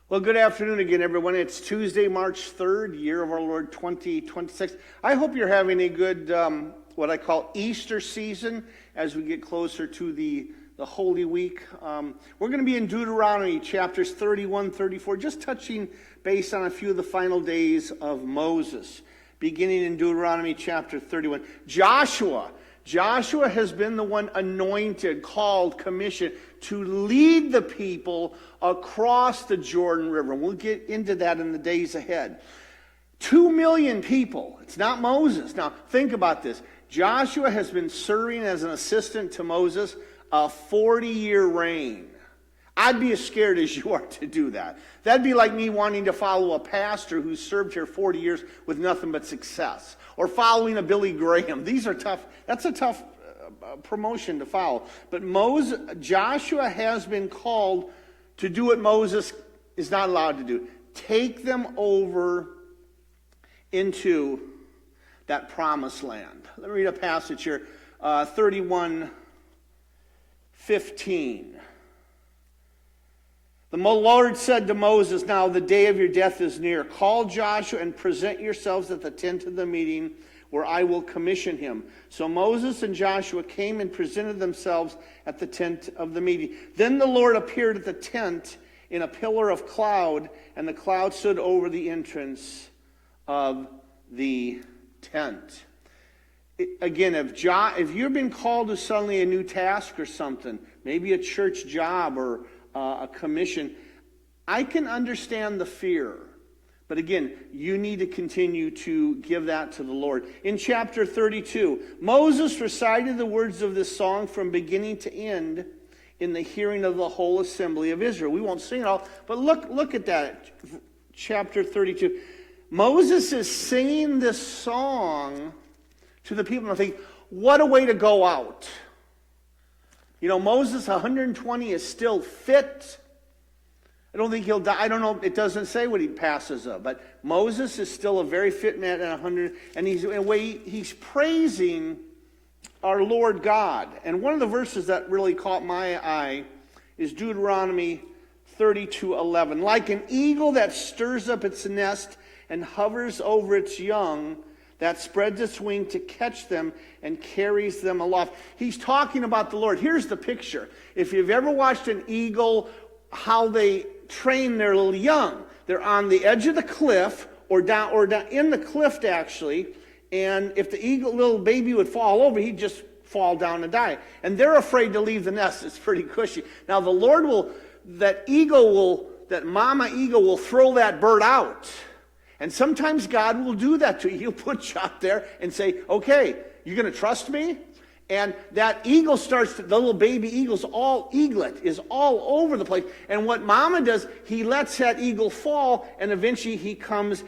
Well, good afternoon again, everyone. It's Tuesday, March 3rd, year of our Lord 2026. I hope you're having a good, what I call Easter season as we get closer to the Holy Week. We're going to be in Deuteronomy chapters 31, 34, just touching base on a few of the final days of Moses. Beginning in Deuteronomy chapter 31. Joshua has been the one anointed, called, commissioned to lead the people across the Jordan River. We'll get into that in the days ahead. 2 million people. It's not Moses. Now, think about this. Joshua has been serving as an assistant to Moses a 40-year reign. I'd be as scared as you are to do that. That'd be like me wanting to follow a pastor who's served here 40 years with nothing but success. Or following a Billy Graham. These are tough. That's a tough promotion to follow. But Joshua has been called to do what Moses is not allowed to do. Take them over into that promised land. Let me read a passage here. 31:15. The Lord said to Moses, "Now the day of your death is near. Call Joshua and present yourselves at the tent of the meeting where I will commission him." So Moses and Joshua came and presented themselves at the tent of the meeting. Then the Lord appeared at the tent in a pillar of cloud, and the cloud stood over the entrance of the tent. Again, if you've been called to suddenly a new task or something, maybe a church job or a commission, I can understand the fear. But again, you need to continue to give that to the Lord. In chapter 32, Moses recited the words of this song from beginning to end in the hearing of the whole assembly of Israel. We won't sing it all, but look at that. Chapter 32. Moses is singing this song to the people, and I think, what a way to go out. You know, Moses, 120, is still fit. I don't think he'll die. I don't know. It doesn't say what he passes of. But Moses is still a very fit man at 100. And he's praising our Lord God. And one of the verses that really caught my eye is Deuteronomy 32:11. Like an eagle that stirs up its nest and hovers over its young, that spreads its wing to catch them and carries them aloft. He's talking about the Lord. Here's the picture. If you've ever watched an eagle, how they train their little young. They're on the edge of the cliff or down in the cliff actually, and if the little baby would fall over, he'd just fall down and die. And they're afraid to leave the nest. It's pretty cushy. Now the Lord that mama eagle will throw that bird out. And sometimes God will do that to you. He'll put you out there and say, okay, you're going to trust me? And that eagle the little baby eaglet is all over the place. And what mama does, he lets that eagle fall, and eventually she comes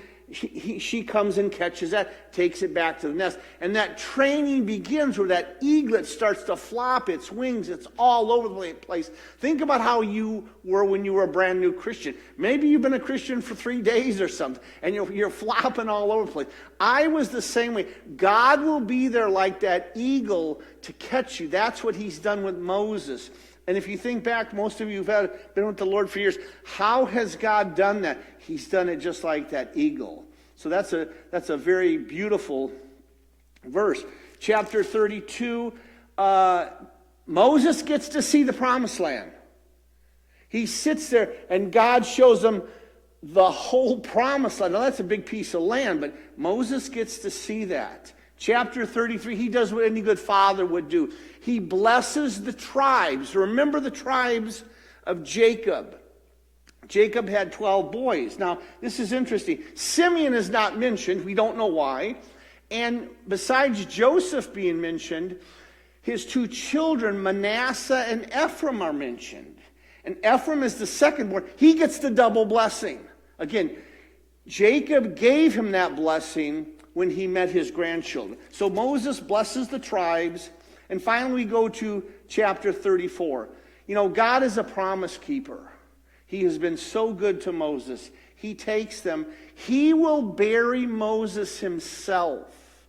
and catches that, takes it back to the nest. And that training begins where that eaglet starts to flop its wings. It's all over the place. Think about how you were when you were a brand new Christian. Maybe you've been a Christian for 3 days or something, and you're flopping all over the place. I was the same way. God will be there like that eagle to catch you. That's what he's done with Moses. And if you think back, most of you have been with the Lord for years. How has God done that? He's done it just like that eagle. So that's a very beautiful verse. Chapter 32, Moses gets to see the promised land. He sits there and God shows him the whole promised land. Now that's a big piece of land, but Moses gets to see that. Chapter 33, he does what any good father would do. He blesses the tribes. Remember the tribes of Jacob. Jacob had 12 boys. Now, this is interesting. Simeon is not mentioned. We don't know why. And besides Joseph being mentioned, his 2 children, Manasseh and Ephraim, are mentioned. And Ephraim is the second born. He gets the double blessing. Again, Jacob gave him that blessing when he met his grandchildren. So Moses blesses the tribes. And finally we go to chapter 34. You know, God is a promise keeper. He has been so good to Moses. He takes them. He will bury Moses himself.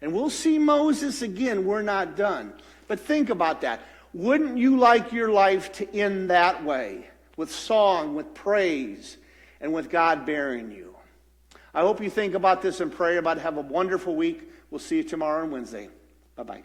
And we'll see Moses again. We're not done. But think about that. Wouldn't you like your life to end that way? With song, with praise? and with God bearing you. I hope you think about this and pray about it. Have a wonderful week. We'll see you tomorrow on Wednesday. Bye-bye.